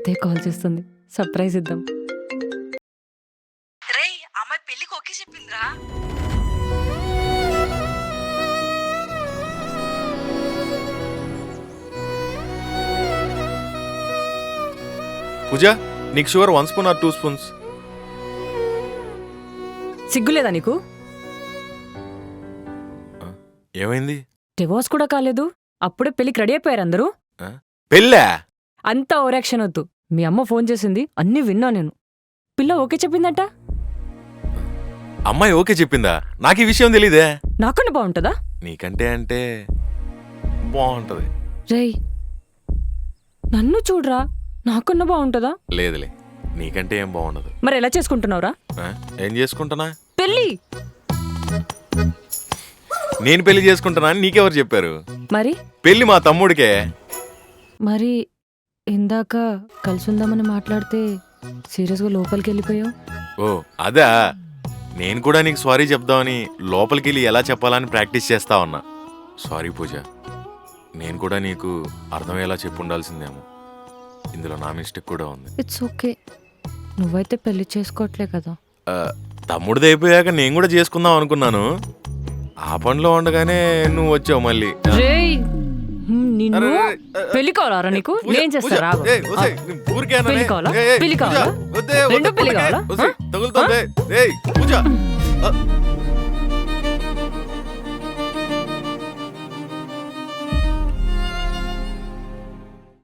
అత్తయ్య కాల్ చేస్తుంది, సర్ప్రైజ్ ఇద్దాం. రేయ్ అమ్మాయి పెళ్లికి ఓకే చెప్పిందిరా. పూజ, నీకు షుగర్ 1 స్పూన్ ఆర్ 2 స్పూన్స్? సిగ్గులేదా నీకు? ఏమైంది? డివోర్స్ కూడా కాలేదు, అప్పుడే పెళ్లికి రెడీ అయిపోయారు అందరూ. పెళ్ళా? అంత ఓవరాక్షన్ వద్దు. మీ అమ్మ ఫోన్ చేసింది, అన్నీ విన్నా నేను. పిల్ల ఓకే చెప్పిందట. అమ్మాయి ఓకే చెప్పిందా? నాకు ఈ విషయం తెలీదే. నాకన్నా బాగుంటుందా? నీకంటే అంటే బాగుంటది. రేయ్ నన్ను చూడరా, నాకన్నా బాగుంటుందా? లేదులే, నీకంటే ఏం బాగుండదు. మరి ఎలా చేసుకుంటున్నావురా ఏం చేసుకుంటున్నా? పెళ్ళి. నేను పెళ్లి చేసుకుంటున్నా అని నీకెవరు చెప్పారు? మరి పెళ్లి మా తమ్ముడికే. మరి ఇందాక కలిసి ఉందామని మాట్లాడితే సీరియస్గా లోపలికి వెళ్ళిపోయావు. ఓ అదా, నేను కూడా నీకు సారీ చెప్దామని లోపలికి వెళ్ళి ఎలా చెప్పాలని ప్రాక్టీస్ చేస్తా ఉన్నా. సారీ పూజ, నేను కూడా నీకు అర్థమయ్యేలా చెప్పు ఉండాల్సిందేమో. ఇందులో నా మిస్టేక్ కూడా ఉంది. ఇట్స్ ఓకే, నువ్వైతే పెళ్లి చేసుకోవట్లే కదా. తమ్ముడిది అయిపోయాక నేను కూడా చేసుకుందాం అనుకున్నాను. ఆ పనిలో ఉండగానే నువ్వు వచ్చావు మళ్ళీ. నిన్ను పెళ్లి కావాలా నీకు? ఏం చేస్తారా? పెళ్లి కావాలా? పెళ్లి కావాలా? రెండో పెళ్లి కావాలా? తగులుతుంది.